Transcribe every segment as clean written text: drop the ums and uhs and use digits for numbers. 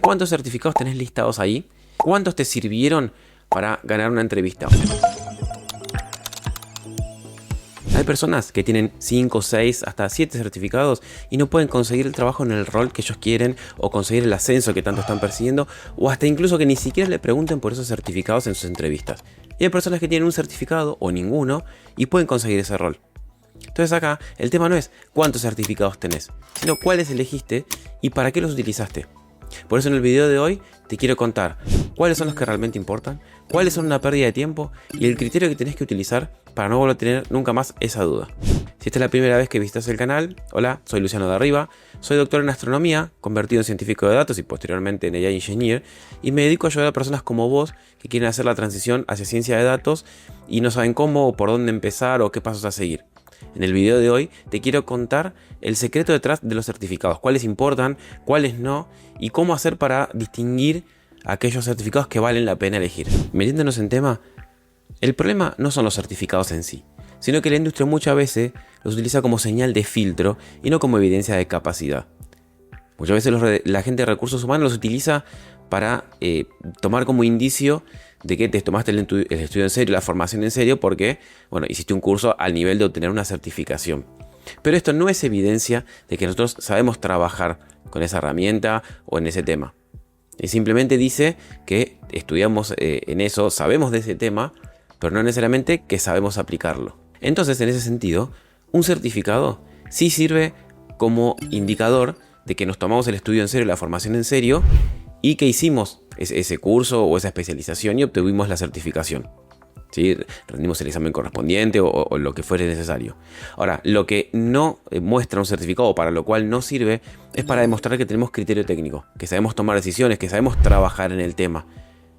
¿Cuántos certificados tenés listados ahí? ¿Cuántos te sirvieron para ganar una entrevista? Hay personas que tienen 5, 6, hasta 7 certificados y no pueden conseguir el trabajo en el rol que ellos quieren o conseguir el ascenso que tanto están persiguiendo, o hasta incluso que ni siquiera le pregunten por esos certificados en sus entrevistas. Y hay personas que tienen un certificado o ninguno y pueden conseguir ese rol. Entonces acá el tema no es cuántos certificados tenés, sino cuáles elegiste y para qué los utilizaste. Por eso en el video de hoy te quiero contar cuáles son los que realmente importan, cuáles son una pérdida de tiempo y el criterio que tenés que utilizar para no volver a tener nunca más esa duda. Si esta es la primera vez que visitas el canal, hola, soy Luciano de Arriba, soy doctor en astronomía, convertido en científico de datos y posteriormente en AI Engineer, y me dedico a ayudar a personas como vos que quieren hacer la transición hacia ciencia de datos y no saben cómo o por dónde empezar o qué pasos a seguir. En el video de hoy te quiero contar el secreto detrás de los certificados, cuáles importan, cuáles no y cómo hacer para distinguir aquellos certificados que valen la pena elegir. Metiéndonos en tema, el problema no son los certificados en sí, sino que la industria muchas veces los utiliza como señal de filtro y no como evidencia de capacidad. Muchas veces la gente de recursos humanos los utiliza para tomar como indicio de que te tomaste el estudio en serio, la formación en serio, porque hiciste un curso al nivel de obtener una certificación. Pero esto no es evidencia de que nosotros sabemos trabajar con esa herramienta o en ese tema. Simplemente dice que estudiamos en eso, sabemos de ese tema, pero no necesariamente que sabemos aplicarlo. Entonces, en ese sentido, un certificado sí sirve como indicador de que nos tomamos el estudio en serio, la formación en serio, y que hicimos ese curso o esa especialización y obtuvimos la certificación. ¿Sí? Rendimos el examen correspondiente o lo que fuere necesario. Ahora, lo que no muestra un certificado o para lo cual no sirve es para demostrar que tenemos criterio técnico, que sabemos tomar decisiones, que sabemos trabajar en el tema.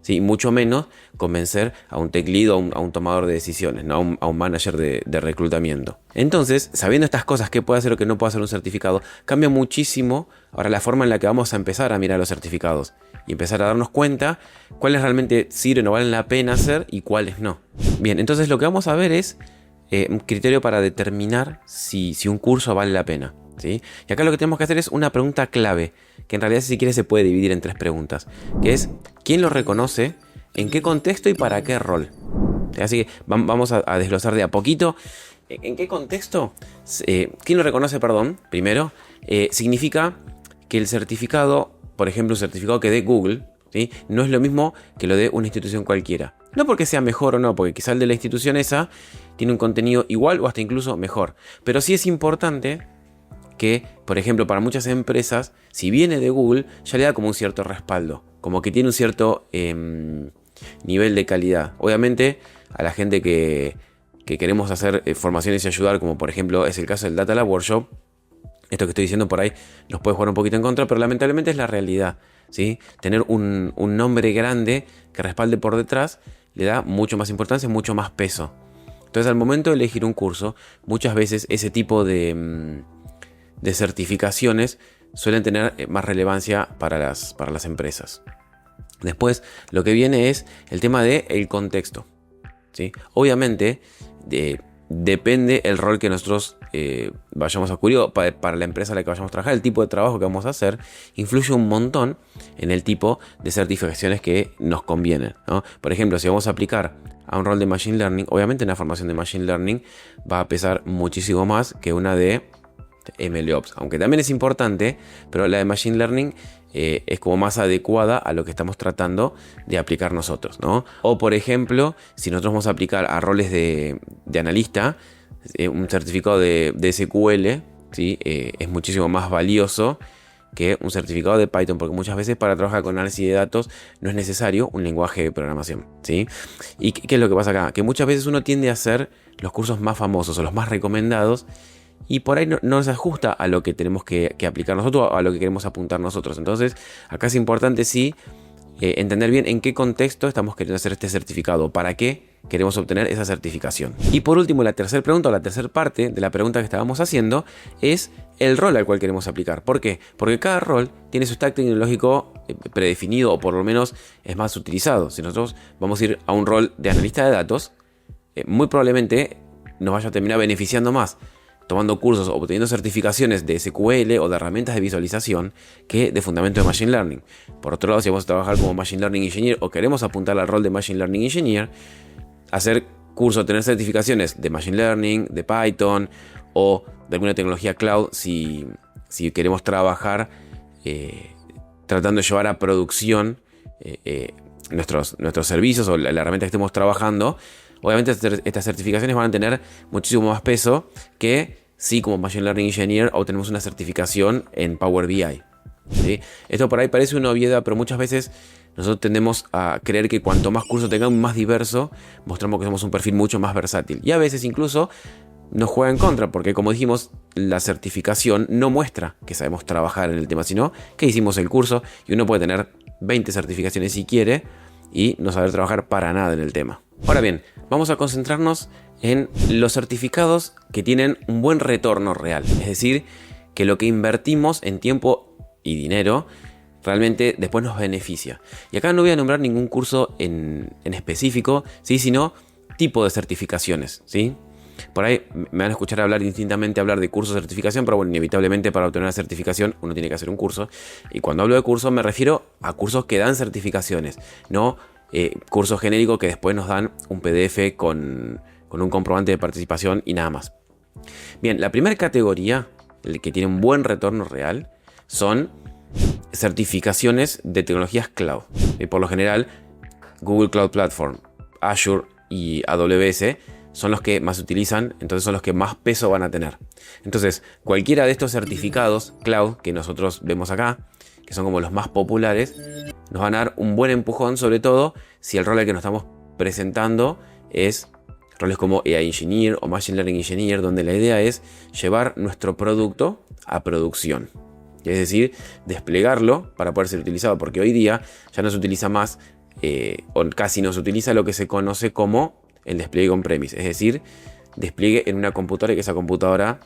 ¿Sí? Mucho menos convencer a un tech lead o a un tomador de decisiones, ¿no? a un manager de reclutamiento. Entonces, sabiendo estas cosas, qué puede hacer o qué no puede hacer un certificado, cambia muchísimo ahora la forma en la que vamos a empezar a mirar los certificados y empezar a darnos cuenta cuáles realmente sirven o valen la pena hacer y cuáles no. Bien, entonces lo que vamos a ver es un criterio para determinar si un curso vale la pena. ¿Sí? Y acá lo que tenemos que hacer es una pregunta clave, que en realidad si quieres se puede dividir en 3 preguntas, que es ¿quién lo reconoce? ¿En qué contexto y para qué rol? Así que vamos a desglosar de a poquito. ¿En qué contexto? ¿Quién lo reconoce, perdón? Primero, significa que el certificado, por ejemplo, un certificado que dé Google, ¿sí? No es lo mismo que lo de una institución cualquiera. No porque sea mejor o no, porque quizá el de la institución esa tiene un contenido igual o hasta incluso mejor. Pero sí es importante que, por ejemplo, para muchas empresas, si viene de Google, ya le da como un cierto respaldo, como que tiene un cierto nivel de calidad. Obviamente, a la gente que queremos hacer formaciones y ayudar, como por ejemplo es el caso del Data Lab Workshop, esto que estoy diciendo por ahí nos puede jugar un poquito en contra, pero lamentablemente es la realidad, ¿sí? Tener un nombre grande que respalde por detrás le da mucho más importancia, mucho más peso. Entonces, al momento de elegir un curso, muchas veces ese tipo de certificaciones suelen tener más relevancia para las empresas. Después, lo que viene es el tema del contexto, ¿sí? Obviamente, depende el rol que nosotros vayamos a cubrir, para la empresa a la que vayamos a trabajar, el tipo de trabajo que vamos a hacer, influye un montón en el tipo de certificaciones que nos convienen, ¿no? Por ejemplo, si vamos a aplicar a un rol de Machine Learning, obviamente una formación de Machine Learning va a pesar muchísimo más que una de MLOps, aunque también es importante, pero la de Machine Learning es como más adecuada a lo que estamos tratando de aplicar nosotros, ¿no? O por ejemplo, si nosotros vamos a aplicar a roles de analista, un certificado de SQL, ¿sí? Es muchísimo más valioso que un certificado de Python, porque muchas veces para trabajar con análisis de datos no es necesario un lenguaje de programación, ¿sí? ¿Y qué es lo que pasa acá? Que muchas veces uno tiende a hacer los cursos más famosos o los más recomendados y por ahí no se ajusta a lo que tenemos que aplicar nosotros o a lo que queremos apuntar nosotros. Entonces, acá es importante sí entender bien en qué contexto estamos queriendo hacer este certificado, para qué queremos obtener esa certificación. Y por último, la tercera pregunta o la tercera parte de la pregunta que estábamos haciendo es el rol al cual queremos aplicar. ¿Por qué? Porque cada rol tiene su stack tecnológico predefinido o por lo menos es más utilizado. Si nosotros vamos a ir a un rol de analista de datos, muy probablemente nos vaya a terminar beneficiando más tomando cursos o obteniendo certificaciones de SQL o de herramientas de visualización que de fundamento de Machine Learning. Por otro lado, si vamos a trabajar como Machine Learning Engineer o queremos apuntar al rol de Machine Learning Engineer, hacer cursos, tener certificaciones de Machine Learning, de Python o de alguna tecnología cloud si queremos trabajar tratando de llevar a producción nuestros servicios o la herramienta que estemos trabajando. Obviamente estas certificaciones van a tener muchísimo más peso que si como Machine Learning Engineer obtenemos una certificación en Power BI. ¿Sí? Esto por ahí parece una obviedad, pero muchas veces nosotros tendemos a creer que cuanto más cursos tengamos, más diverso, mostramos que somos un perfil mucho más versátil. Y a veces incluso nos juega en contra, porque como dijimos, la certificación no muestra que sabemos trabajar en el tema, sino que hicimos el curso y uno puede tener 20 certificaciones si quiere y no saber trabajar para nada en el tema. Ahora bien, vamos a concentrarnos en los certificados que tienen un buen retorno real, es decir, que lo que invertimos en tiempo y dinero realmente después nos beneficia. Y acá no voy a nombrar ningún curso en específico, ¿sí? Sino tipo de certificaciones, ¿sí? Por ahí me van a escuchar indistintamente hablar de cursos de certificación, pero bueno, inevitablemente para obtener una certificación uno tiene que hacer un curso. Y cuando hablo de cursos me refiero a cursos que dan certificaciones, no cursos genéricos que después nos dan un PDF con un comprobante de participación y nada más. Bien, la primera categoría, el que tiene un buen retorno real, son certificaciones de tecnologías cloud. Por lo general, Google Cloud Platform, Azure y AWS son los que más se utilizan, entonces son los que más peso van a tener. Entonces, cualquiera de estos certificados cloud que nosotros vemos acá, que son como los más populares, nos van a dar un buen empujón, sobre todo si el rol al que nos estamos presentando es roles como AI Engineer o Machine Learning Engineer, donde la idea es llevar nuestro producto a producción. Es decir, desplegarlo para poder ser utilizado, porque hoy día ya no se utiliza más, o casi no se utiliza lo que se conoce como el despliegue on-premise, es decir, despliegue en una computadora y que esa computadora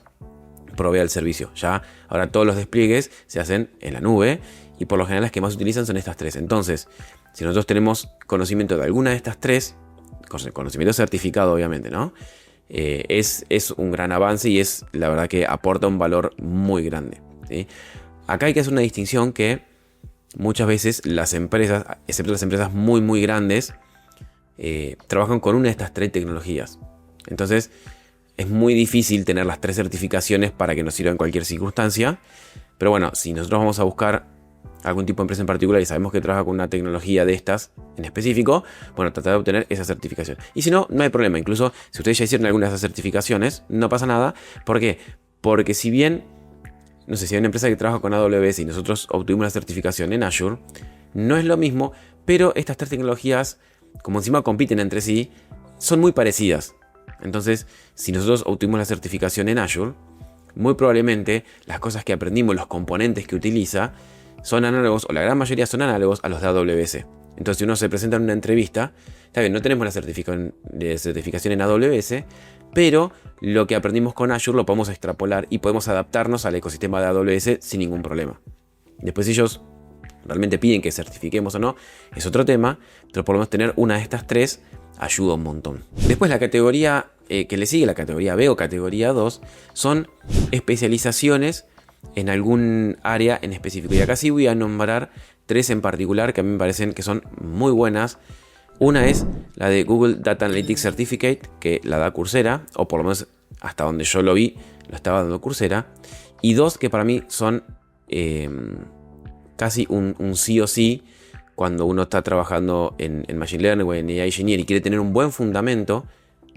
provea el servicio. Ya ahora todos los despliegues se hacen en la nube y por lo general las que más se utilizan son estas tres. Entonces, si nosotros tenemos conocimiento de alguna de estas tres, conocimiento certificado obviamente, ¿no? Es un gran avance y es la verdad que aporta un valor muy grande, ¿sí? Acá hay que hacer una distinción que muchas veces las empresas, excepto las empresas muy muy grandes, trabajan con una de estas tres tecnologías. Entonces es muy difícil tener las tres certificaciones para que nos sirva en cualquier circunstancia. Pero bueno, si nosotros vamos a buscar algún tipo de empresa en particular y sabemos que trabaja con una tecnología de estas en específico, bueno, tratar de obtener esa certificación. Y si no, no hay problema. Incluso si ustedes ya hicieron alguna de esas certificaciones, no pasa nada. ¿Por qué? Porque si bien, no sé, si hay una empresa que trabaja con AWS y nosotros obtuvimos una certificación en Azure, no es lo mismo, pero estas tres tecnologías, como encima compiten entre sí, son muy parecidas. Entonces, si nosotros obtuvimos la certificación en Azure, muy probablemente las cosas que aprendimos, los componentes que utiliza, son análogos, o la gran mayoría son análogos a los de AWS. Entonces, si uno se presenta en una entrevista, está bien, no tenemos la certificación en AWS, pero lo que aprendimos con Azure lo podemos extrapolar y podemos adaptarnos al ecosistema de AWS sin ningún problema. Después, si ellos realmente piden que certifiquemos o no, es otro tema, pero por lo menos tener una de estas tres ayuda un montón. Después la categoría que le sigue, la categoría B o categoría 2, son especializaciones en algún área en específico. Y acá sí voy a nombrar tres en particular que a mí me parecen que son muy buenas. Una es la de Google Data Analytics Certificate, que la da Coursera, o por lo menos hasta donde yo lo vi, lo estaba dando Coursera. Y dos que para mí son casi un sí o sí cuando uno está trabajando en Machine Learning o en AI Engineer y quiere tener un buen fundamento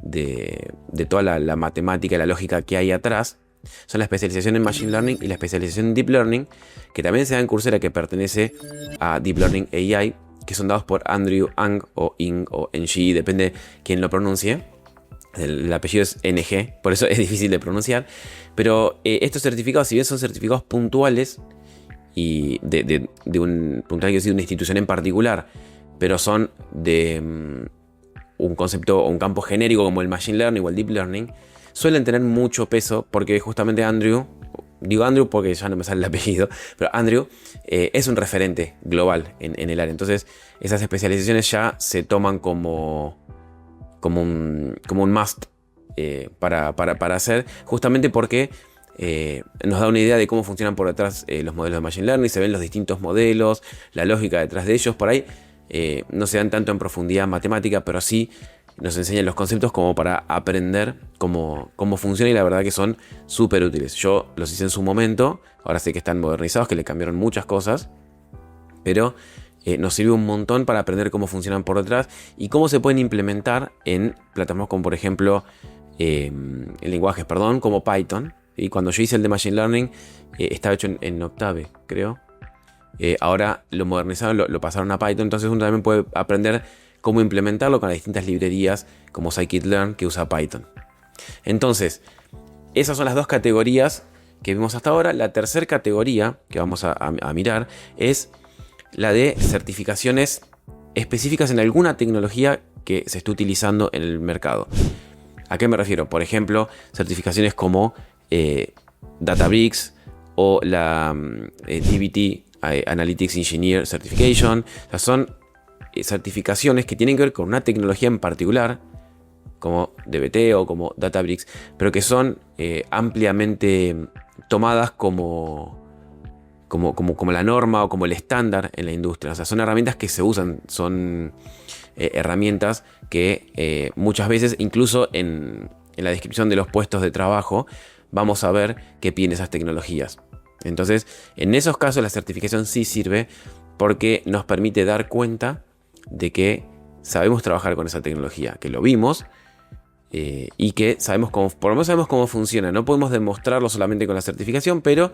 de toda la matemática y la lógica que hay atrás, son la especialización en Machine Learning y la especialización en Deep Learning, que también se da en Coursera, que pertenece a Deep Learning AI, que son dados por Andrew Ng o Ng o Ng, depende quién lo pronuncie. El apellido es NG, por eso es difícil de pronunciar. Pero estos certificados, si bien son certificados puntuales, y de una institución en particular, pero son de un concepto o un campo genérico como el Machine Learning o el Deep Learning, suelen tener mucho peso porque justamente Andrew, digo Andrew porque ya no me sale el apellido, pero Andrew es un referente global en el área. Entonces esas especializaciones ya se toman como un must para hacer, justamente porque nos da una idea de cómo funcionan por detrás los modelos de Machine Learning, se ven los distintos modelos, la lógica detrás de ellos. Por ahí no se dan tanto en profundidad matemática, pero sí nos enseñan los conceptos como para aprender cómo funciona, y la verdad que son súper útiles. Yo los hice en su momento, ahora sé que están modernizados, que le cambiaron muchas cosas, pero nos sirve un montón para aprender cómo funcionan por detrás y cómo se pueden implementar en plataformas como, por ejemplo, en lenguajes, como Python. Y cuando yo hice el de Machine Learning, estaba hecho en Octave, creo. Ahora lo modernizaron, lo pasaron a Python, entonces uno también puede aprender cómo implementarlo con las distintas librerías como scikit-learn que usa Python. Entonces, esas son las dos categorías que vimos hasta ahora. La tercera categoría que vamos a mirar es la de certificaciones específicas en alguna tecnología que se esté utilizando en el mercado. ¿A qué me refiero? Por ejemplo, certificaciones como Databricks o la DBT Analytics Engineer Certification. O sea, son certificaciones que tienen que ver con una tecnología en particular, como DBT o como Databricks, pero que son ampliamente tomadas como la norma o como el estándar en la industria. O sea, son herramientas que se usan, son herramientas que muchas veces, incluso en la descripción de los puestos de trabajo, vamos a ver que piden esas tecnologías. Entonces, en esos casos la certificación sí sirve porque nos permite dar cuenta de que sabemos trabajar con esa tecnología, que lo vimos y que sabemos por lo menos sabemos cómo funciona. No podemos demostrarlo solamente con la certificación, pero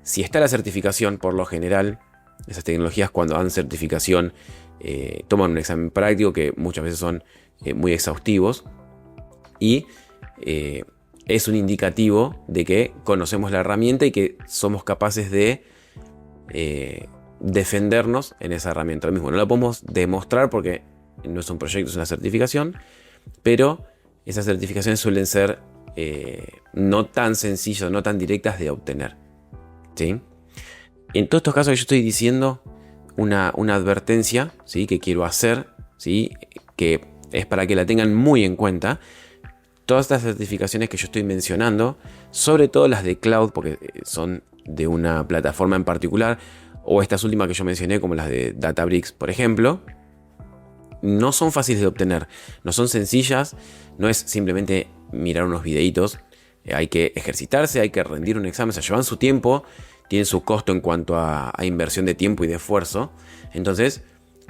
si está la certificación, por lo general, esas tecnologías cuando dan certificación toman un examen práctico que muchas veces son muy exhaustivos y es un indicativo de que conocemos la herramienta y que somos capaces de defendernos en esa herramienta. Lo mismo, no la podemos demostrar porque no es un proyecto, es una certificación, pero esas certificaciones suelen ser no tan sencillas, no tan directas de obtener, ¿sí? En todos estos casos que yo estoy diciendo, una advertencia, ¿sí?, que quiero hacer, ¿sí?, que es para que la tengan muy en cuenta. Todas estas certificaciones que yo estoy mencionando, sobre todo las de cloud, porque son de una plataforma en particular, o estas últimas que yo mencioné, como las de Databricks, por ejemplo, no son fáciles de obtener, no son sencillas, no es simplemente mirar unos videitos, hay que ejercitarse, hay que rendir un examen, o sea, llevan su tiempo, tienen su costo en cuanto a inversión de tiempo y de esfuerzo. Entonces,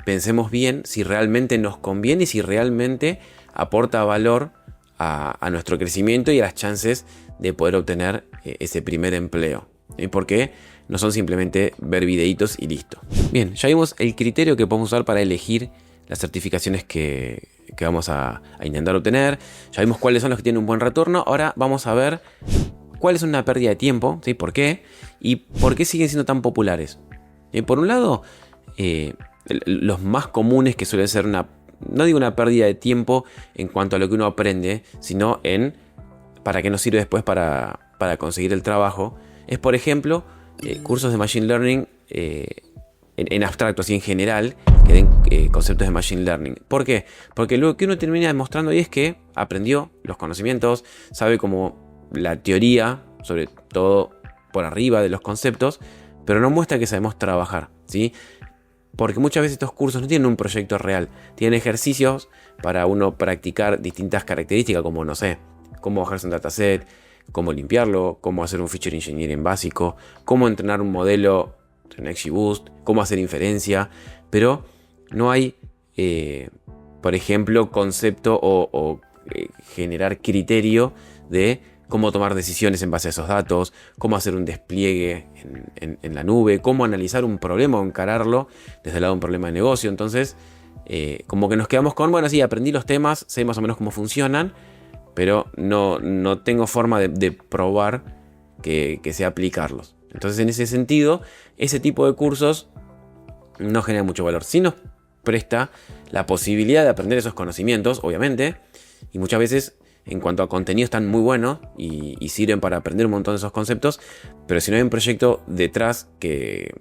pensemos bien si realmente nos conviene y si realmente aporta valor a nuestro crecimiento y a las chances de poder obtener ese primer empleo. Porque no son simplemente ver videitos y listo. Bien, ya vimos el criterio que podemos usar para elegir las certificaciones que vamos a intentar obtener. Ya vimos cuáles son los que tienen un buen retorno. Ahora vamos a ver cuál es una pérdida de tiempo, ¿sí? ¿Por qué? Y por qué siguen siendo tan populares. Por un lado, los más comunes, que suelen ser no digo una pérdida de tiempo en cuanto a lo que uno aprende, sino en para qué nos sirve después para conseguir el trabajo, es, por ejemplo, cursos de Machine Learning en abstracto, así en general, que den conceptos de Machine Learning. ¿Por qué? Porque lo que uno termina demostrando ahí es que aprendió los conocimientos, sabe como la teoría, sobre todo por arriba de los conceptos, pero no muestra que sabemos trabajar, ¿sí? Porque muchas veces estos cursos no tienen un proyecto real, tienen ejercicios para uno practicar distintas características, como, no sé, cómo bajarse un dataset, cómo limpiarlo, cómo hacer un feature engineering básico, cómo entrenar un modelo en XGBoost, cómo hacer inferencia, pero no hay, por ejemplo, concepto o generar criterio de cómo tomar decisiones en base a esos datos, cómo hacer un despliegue en la nube, cómo analizar un problema o encararlo desde el lado de un problema de negocio. Entonces, como que nos quedamos con, bueno, sí, aprendí los temas, sé más o menos cómo funcionan, pero no tengo forma de probar que sé aplicarlos. Entonces, en ese sentido, ese tipo de cursos no genera mucho valor. Sí nos presta la posibilidad de aprender esos conocimientos, obviamente, y muchas veces, en cuanto a contenido, están muy buenos y sirven para aprender un montón de esos conceptos, pero si no hay un proyecto detrás que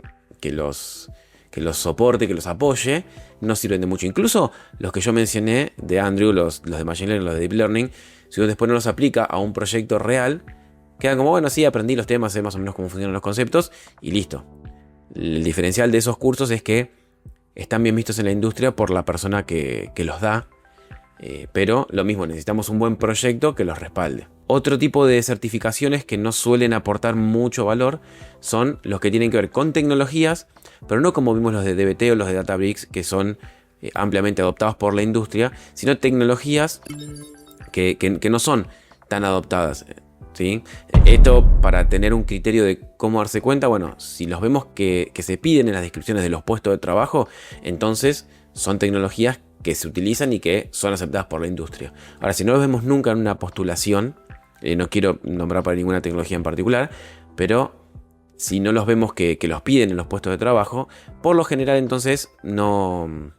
que los soporte, que los apoye, no sirven de mucho. Incluso los que yo mencioné de Andrew, los de Machine Learning, los de Deep Learning, si uno después no los aplica a un proyecto real, quedan como, bueno, sí, aprendí los temas, sé más o menos cómo funcionan los conceptos y listo. El diferencial de esos cursos es que están bien vistos en la industria por la persona que los da, pero lo mismo, necesitamos un buen proyecto que los respalde. Otro tipo de certificaciones que no suelen aportar mucho valor son los que tienen que ver con tecnologías, pero no como vimos los de DBT o los de Databricks, que son ampliamente adoptados por la industria, sino tecnologías que no son tan adoptadas, ¿sí? Esto para tener un criterio de cómo darse cuenta, bueno, si los vemos que se piden en las descripciones de los puestos de trabajo, entonces son tecnologías que se utilizan y que son aceptadas por la industria. Ahora, si no los vemos nunca en una postulación, no quiero nombrar para ninguna tecnología en particular, pero si no los vemos que los piden en los puestos de trabajo, por lo general entonces no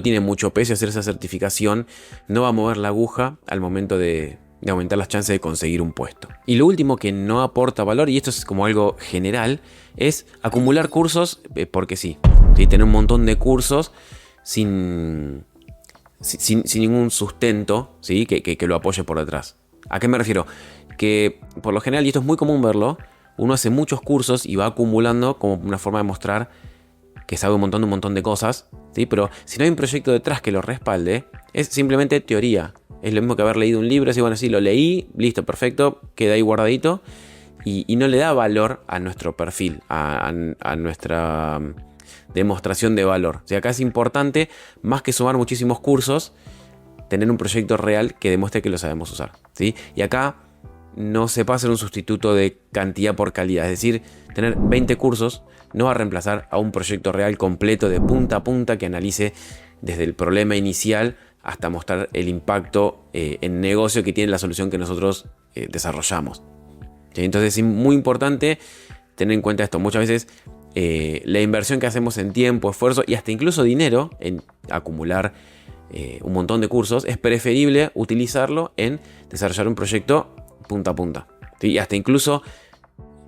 tiene mucho peso. Hacer esa certificación no va a mover la aguja al momento de aumentar las chances de conseguir un puesto. Y lo último que no aporta valor, y esto es como algo general, es acumular cursos porque sí. ¿Sí? Tener un montón de cursos sin ningún sustento, ¿sí? que lo apoye por detrás. ¿A qué me refiero? Que por lo general, y esto es muy común verlo, uno hace muchos cursos y va acumulando como una forma de mostrar que sabe un montón de cosas, ¿sí? Pero si no hay un proyecto detrás que lo respalde, es simplemente teoría. Es lo mismo que haber leído un libro, así, bueno, sí, lo leí, listo, perfecto, queda ahí guardadito, y no le da valor a nuestro perfil, a nuestra demostración de valor. O sea, acá es importante, más que sumar muchísimos cursos, tener un proyecto real que demuestre que lo sabemos usar, ¿sí? Y acá no se puede hacer un sustituto de cantidad por calidad. Es decir, tener 20 cursos no va a reemplazar a un proyecto real completo de punta a punta que analice desde el problema inicial hasta mostrar el impacto en negocio que tiene la solución que nosotros desarrollamos. ¿Sí? Entonces es muy importante tener en cuenta esto. Muchas veces la inversión que hacemos en tiempo, esfuerzo y hasta incluso dinero en acumular un montón de cursos, es preferible utilizarlo en desarrollar un proyecto punta a punta. ¿Sí? Y hasta incluso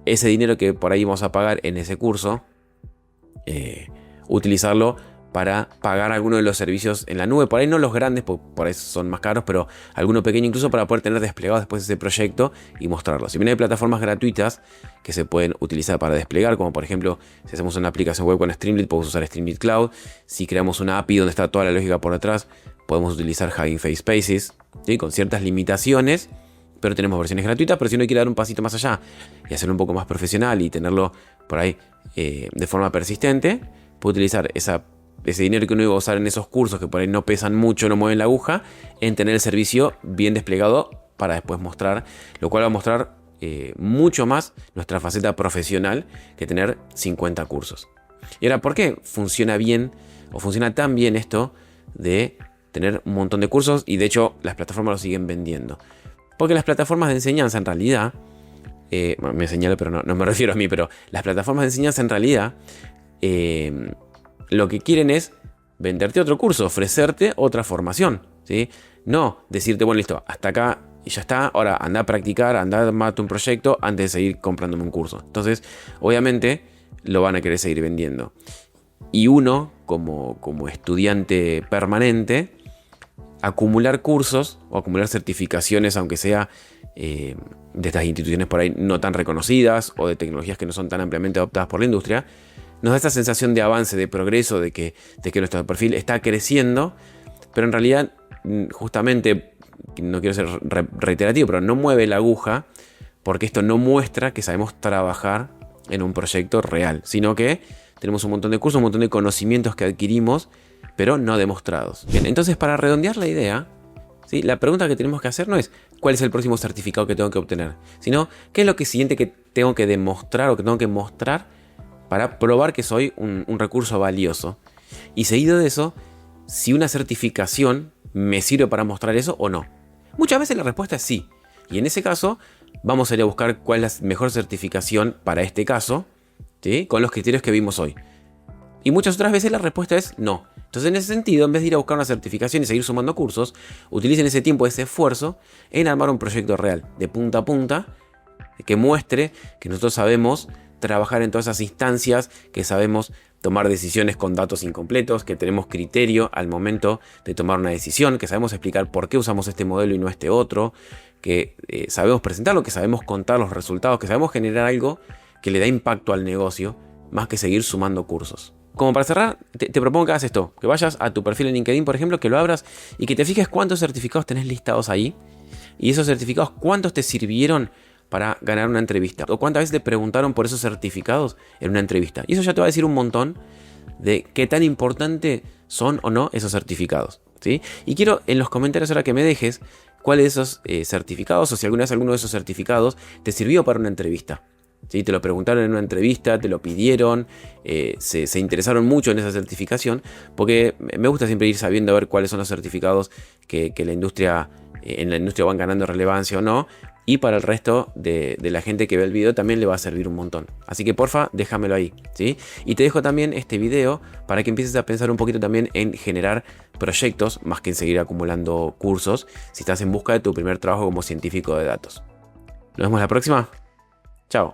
ese dinero que por ahí vamos a pagar en ese curso, utilizarlo para pagar alguno de los servicios en la nube. Por ahí no los grandes, por ahí son más caros, pero alguno pequeño incluso para poder tener desplegado después ese proyecto y mostrarlo. Si bien hay plataformas gratuitas que se pueden utilizar para desplegar, como por ejemplo, si hacemos una aplicación web con Streamlit, podemos usar Streamlit Cloud. Si creamos una API donde está toda la lógica por detrás, podemos utilizar Hugging Face Spaces, ¿sí? Con ciertas limitaciones, pero tenemos versiones gratuitas. Pero si uno quiere dar un pasito más allá y hacerlo un poco más profesional y tenerlo por ahí de forma persistente, puede utilizar ese dinero que uno iba a usar en esos cursos que por ahí no pesan mucho, no mueven la aguja, en tener el servicio bien desplegado para después mostrar, lo cual va a mostrar mucho más nuestra faceta profesional que tener 50 cursos. Y ahora, ¿por qué funciona bien o funciona tan bien esto de tener un montón de cursos? Y de hecho las plataformas lo siguen vendiendo. Porque las plataformas de enseñanza en realidad, me señalo pero no me refiero a mí, pero las plataformas de enseñanza en realidad lo que quieren es venderte otro curso, ofrecerte otra formación, ¿sí? No decirte, bueno, listo, hasta acá y ya está, ahora anda a practicar, anda a armarte un proyecto antes de seguir comprándome un curso. Entonces, obviamente, lo van a querer seguir vendiendo. Y uno, como estudiante permanente, acumular cursos o acumular certificaciones, aunque sea de estas instituciones por ahí no tan reconocidas o de tecnologías que no son tan ampliamente adoptadas por la industria, nos da esta sensación de avance, de progreso, de que nuestro perfil está creciendo, pero en realidad, justamente, no quiero ser reiterativo, pero no mueve la aguja, porque esto no muestra que sabemos trabajar en un proyecto real, sino que tenemos un montón de cursos, un montón de conocimientos que adquirimos, pero no demostrados. Bien, entonces, para redondear la idea, ¿sí? La pregunta que tenemos que hacer no es cuál es el próximo certificado que tengo que obtener, sino qué es lo que siguiente que tengo que demostrar o que tengo que mostrar para probar que soy un recurso valioso. Y seguido de eso, si una certificación me sirve para mostrar eso o no. Muchas veces la respuesta es sí. Y en ese caso, vamos a ir a buscar cuál es la mejor certificación para este caso, ¿sí? Con los criterios que vimos hoy. Y muchas otras veces la respuesta es no. Entonces, en ese sentido, en vez de ir a buscar una certificación y seguir sumando cursos, utilicen ese tiempo, ese esfuerzo, en armar un proyecto real, de punta a punta, que muestre que nosotros sabemos trabajar en todas esas instancias, que sabemos tomar decisiones con datos incompletos, que tenemos criterio al momento de tomar una decisión, que sabemos explicar por qué usamos este modelo y no este otro, que sabemos presentarlo, que sabemos contar los resultados, que sabemos generar algo que le da impacto al negocio, más que seguir sumando cursos. Como para cerrar, te propongo que hagas esto, que vayas a tu perfil en LinkedIn, por ejemplo, que lo abras y que te fijes cuántos certificados tenés listados ahí, y esos certificados cuántos te sirvieron para ganar una entrevista, o cuántas veces te preguntaron por esos certificados en una entrevista. Y eso ya te va a decir un montón de qué tan importante son o no esos certificados, ¿sí? Y quiero en los comentarios ahora que me dejes cuáles de esos certificados, o si alguna vez alguno de esos certificados te sirvió para una entrevista. ¿Sí? Te lo preguntaron en una entrevista, te lo pidieron, se interesaron mucho en esa certificación, porque me gusta siempre ir sabiendo a ver cuáles son los certificados que en la industria van ganando relevancia o no, y para el resto de la gente que ve el video también le va a servir un montón. Así que porfa, déjamelo ahí, ¿sí? Y te dejo también este video para que empieces a pensar un poquito también en generar proyectos, más que en seguir acumulando cursos, si estás en busca de tu primer trabajo como científico de datos. Nos vemos la próxima. Chao.